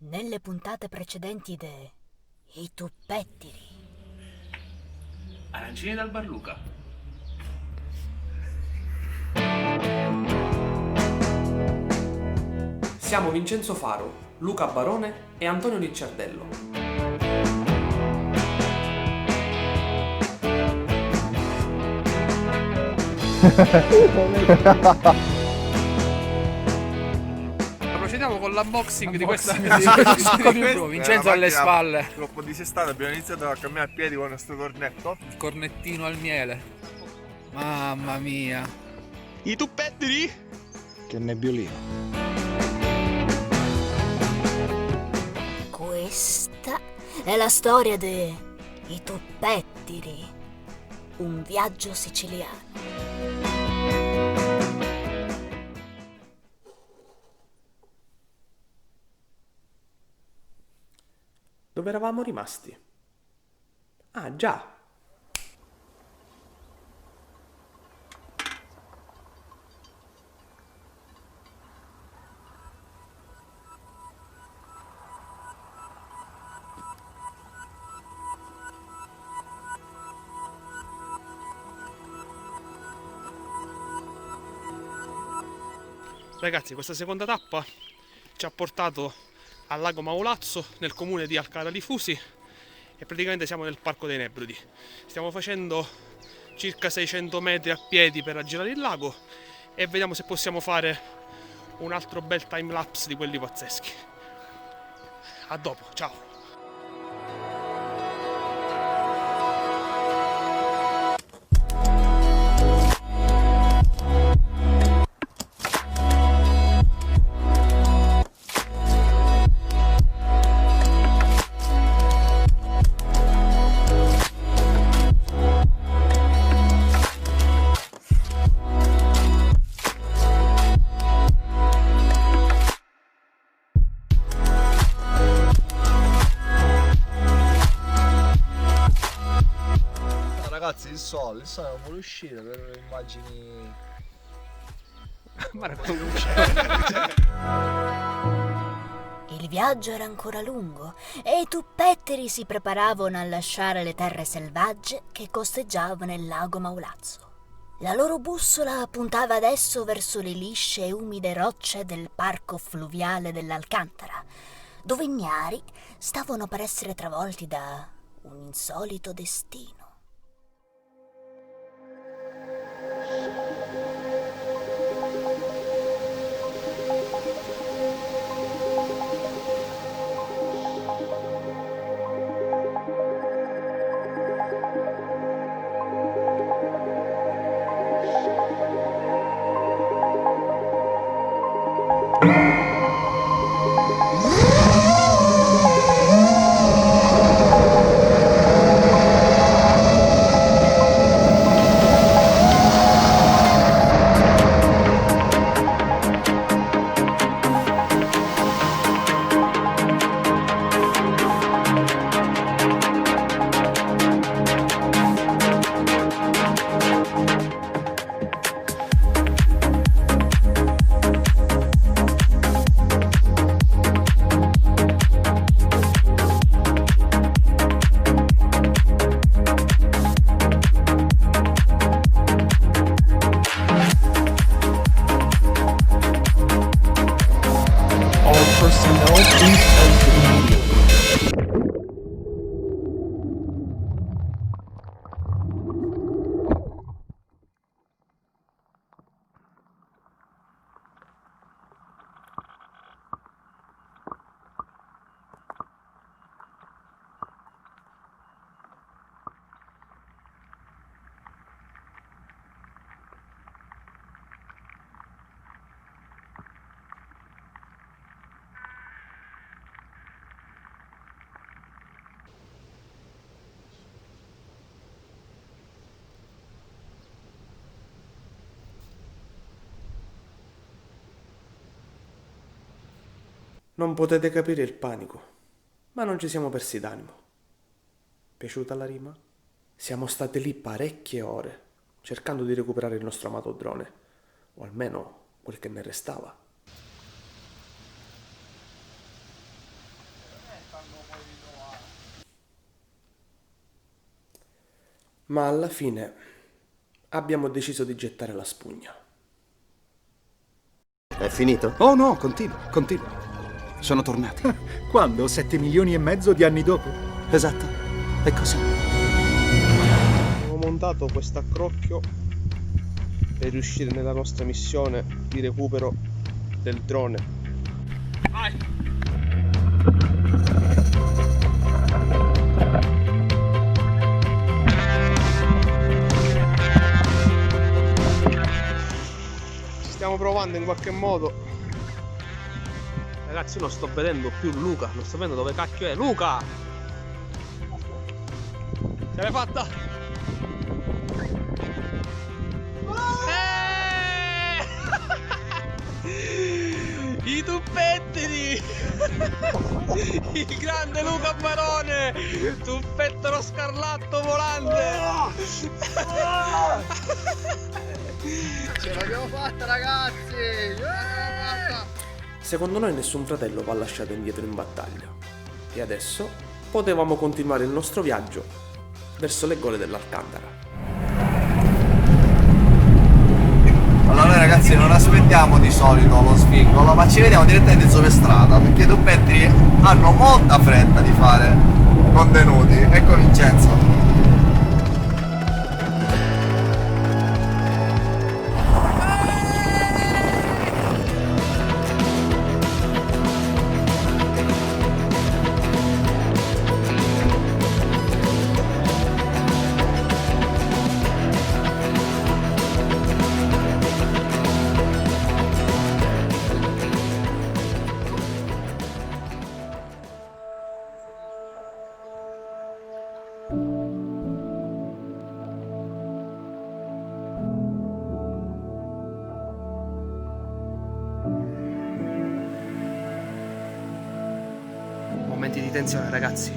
Nelle puntate precedenti I Tuppettiri. Arancini dal Bar Luca. Siamo Vincenzo Faro, Luca Barone e Antonio Licciardello. Procediamo con l'unboxing di questa Vincenzo alle spalle. Troppo dissestato, abbiamo iniziato a camminare a piedi con questo cornetto. Il cornettino al miele. Mamma mia. I tuppettiri? Che nebbiolino. Questa è la storia I Tuppettiri, un viaggio siciliano. Dove eravamo rimasti? Ah, già! Ragazzi, questa seconda tappa ci ha portato al lago Maulazzo nel comune di Alcara Lifusi e praticamente siamo nel Parco dei Nebrodi. Stiamo facendo circa 600 metri a piedi per aggirare il lago e vediamo se possiamo fare un altro bel time lapse di quelli pazzeschi. A dopo, ciao! Ragazzi, il sole non vuole uscire per le immagini. Il viaggio era ancora lungo e I Tuppettiri si preparavano a lasciare le terre selvagge che costeggiavano il lago Maulazzo. La loro bussola puntava adesso verso le lisce e umide rocce del parco fluviale dell'Alcantara, dove ignari stavano per essere travolti da un insolito destino. Non potete capire il panico, ma non ci siamo persi d'animo. Piaciuta la rima? Siamo state lì parecchie ore, cercando di recuperare il nostro amato drone, o almeno quel che ne restava. Ma alla fine abbiamo deciso di gettare la spugna. È finito? Oh no, continua. Sono tornati. Quando? 7 milioni e mezzo di anni dopo? Esatto, è così. Abbiamo montato questo accrocchio per riuscire nella nostra missione di recupero del drone. Vai! Stiamo provando in qualche modo. Ragazzi, io non sto vedendo più Luca, non sto vedendo dove cacchio è. Luca! Ce l'hai fatta? I tuppettini! Il grande Luca Barone! Tuppettero scarlatto volante! Ce l'abbiamo fatta, ragazzi! Ce l'abbiamo fatta! Secondo noi nessun fratello va lasciato indietro in battaglia. E adesso potevamo continuare il nostro viaggio verso le gole dell'Alcantara. Allora noi ragazzi non aspettiamo di solito lo svincolo, ma ci vediamo direttamente su strada, perché i tuppettini hanno molta fretta di fare contenuti. Ecco Vincenzo. Momenti di tensione, ragazzi.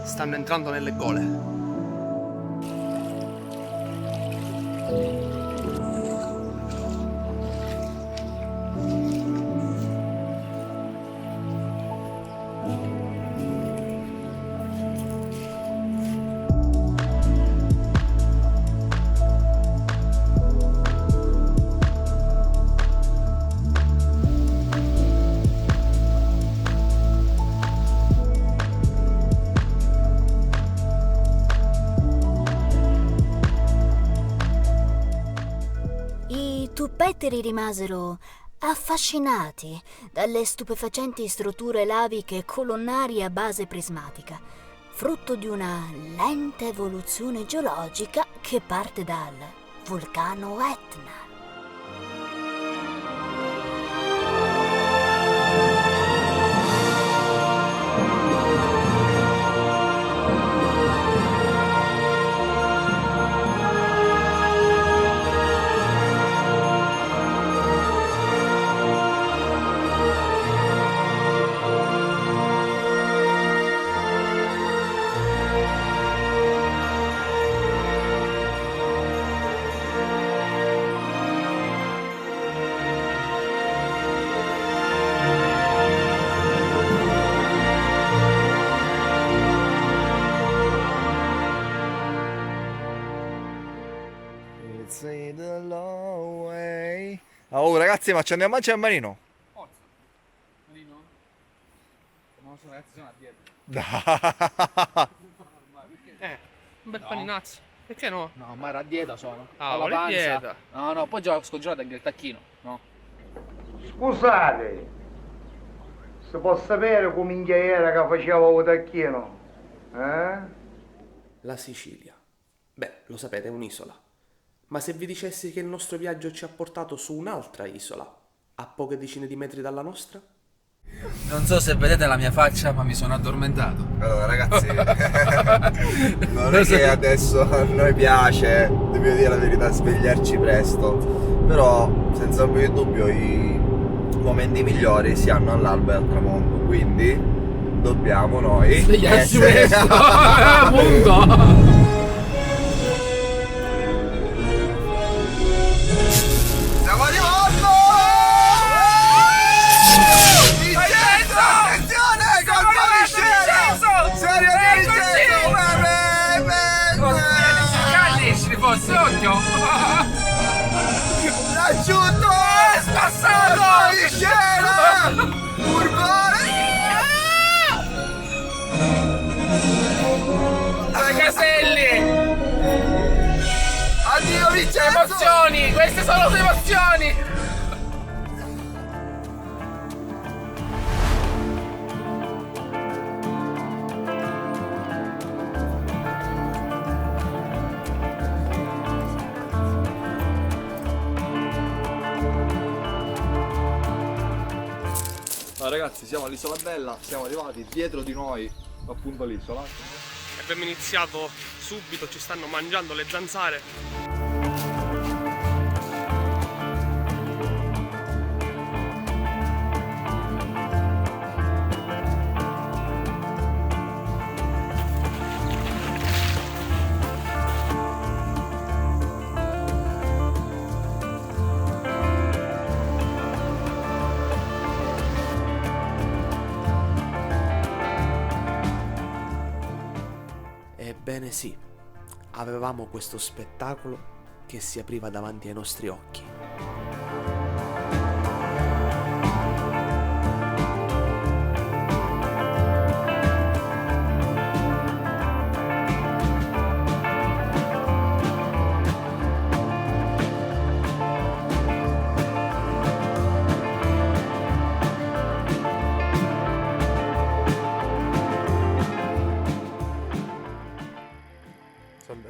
Stanno entrando nelle gole. I tuppetteri rimasero affascinati dalle stupefacenti strutture laviche colonnarie a base prismatica, frutto di una lenta evoluzione geologica che parte dal vulcano Etna. Oh ragazzi, ma ci andiamo a mangiare il manino? Forza. Marino? No, ragazzi, sono a dieta. Un bel paninazzo. Perché no? No, ma era a dieta sono. Ah, Ho la vuole panza. dieta. No, poi già ho scongelato anche il tacchino, no? Scusate, si può sapere come minchia era che faceva il tacchino? La Sicilia. Beh, lo sapete, è un'isola. Ma se vi dicessi che il nostro viaggio ci ha portato su un'altra isola, a poche decine di metri dalla nostra? Non so se vedete la mia faccia, ma mi sono addormentato. Allora ragazzi, non è che adesso a noi piace, devo dire la verità, svegliarci presto, però senza ombra di dubbio i momenti migliori si hanno all'alba e al tramonto, quindi dobbiamo noi Svegliarci essere... presto! Appunto! Siamo arrivati! Vincenzo! Attenzione! Colpo di scena! Serio Vincenzo! emozioni! Queste sono le emozioni! Ragazzi, siamo all'Isola Bella, siamo arrivati dietro di noi, appunto l'isola. Abbiamo iniziato subito, ci stanno mangiando le zanzare. Ebbene sì, avevamo questo spettacolo che si apriva davanti ai nostri occhi.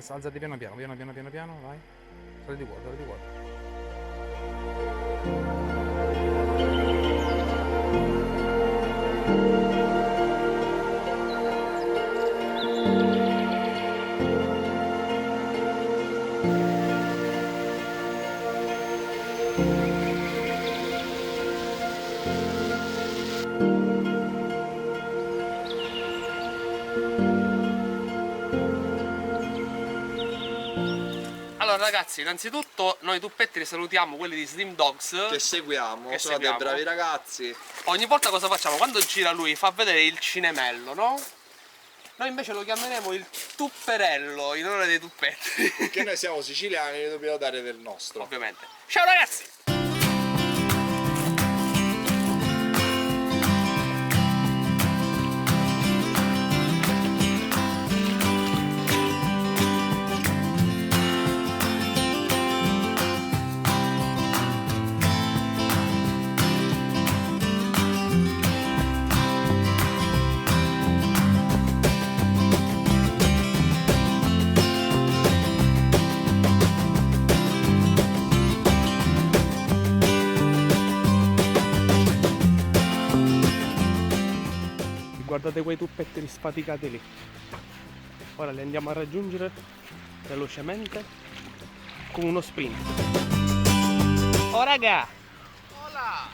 Alzati piano piano, vai. Sali di quota, Allora ragazzi, innanzitutto noi tuppetti salutiamo quelli di Slim Dogs Che seguiamo, Che sono seguiamo. dei bravi ragazzi. Ogni volta cosa facciamo? Quando gira lui fa vedere il cinemello, no? Noi invece lo chiameremo il tupperello in onore dei tuppetti. Perché noi siamo siciliani e dobbiamo dare del nostro. Ovviamente. Ciao ragazzi! Guardate quei tuppetti sfaticati lì. Ora li andiamo a raggiungere velocemente con uno sprint. Oh raga! Hola!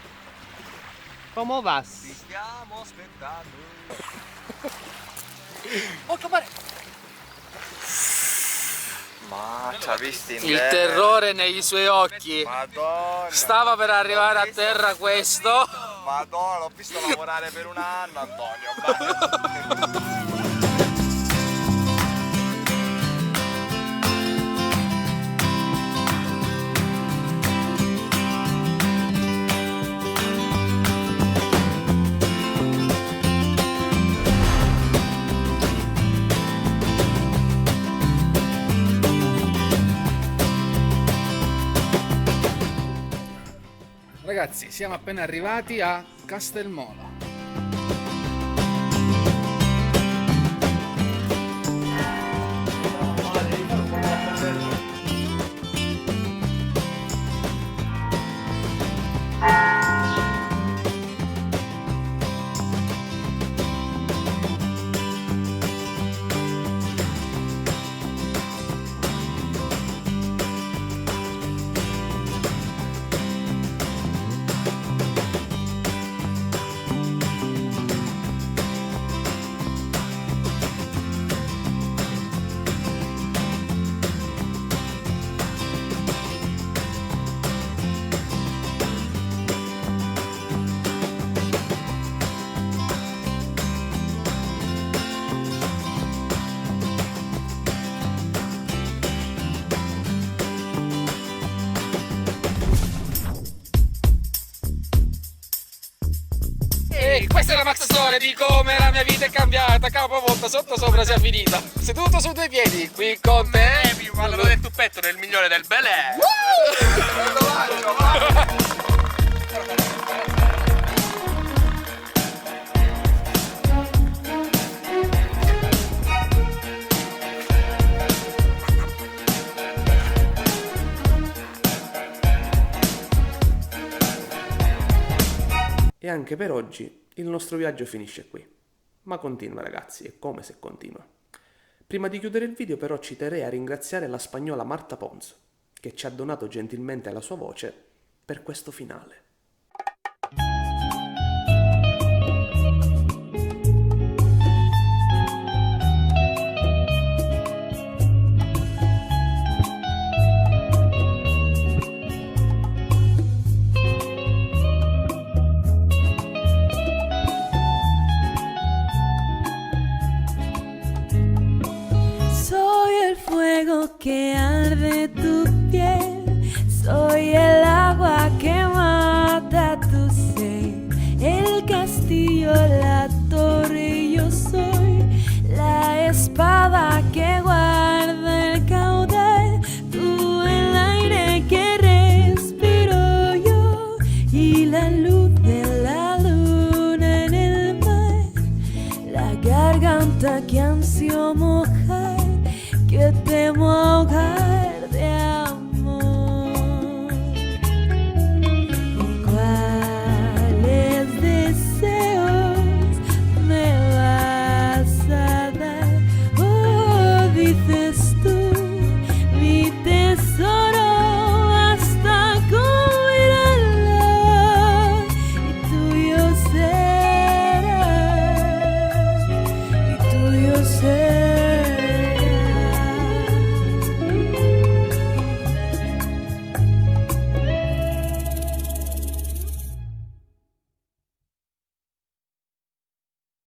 Come vas? Ti stiamo aspettando. Oh compare! Ma ci ha visti in Il bene? terrore nei suoi occhi. Madonna! Stava per arrivare a terra questo. Madonna, l'ho visto lavorare per un anno, Antonio. Ragazzi, siamo appena arrivati a Castelmola. E questa è la Max Story di come la mia vita è cambiata, capovolta, sotto sopra sia finita. Seduto su due piedi, qui con te. Parlano del tuppetto, del migliore del Belè. E anche per oggi il nostro viaggio finisce qui. Ma continua ragazzi, è come se continua. Prima di chiudere il video però ci terrei a ringraziare la spagnola Marta Pons, che ci ha donato gentilmente la sua voce per questo finale. Que arde tu piel, soy el agua que mata tu sed, el castillo, la torre, yo soy la espada que guarda el caudal, tú el aire que respiro yo y la luz de la luna en el mar, la garganta que ansio mojar, que temo ahogar.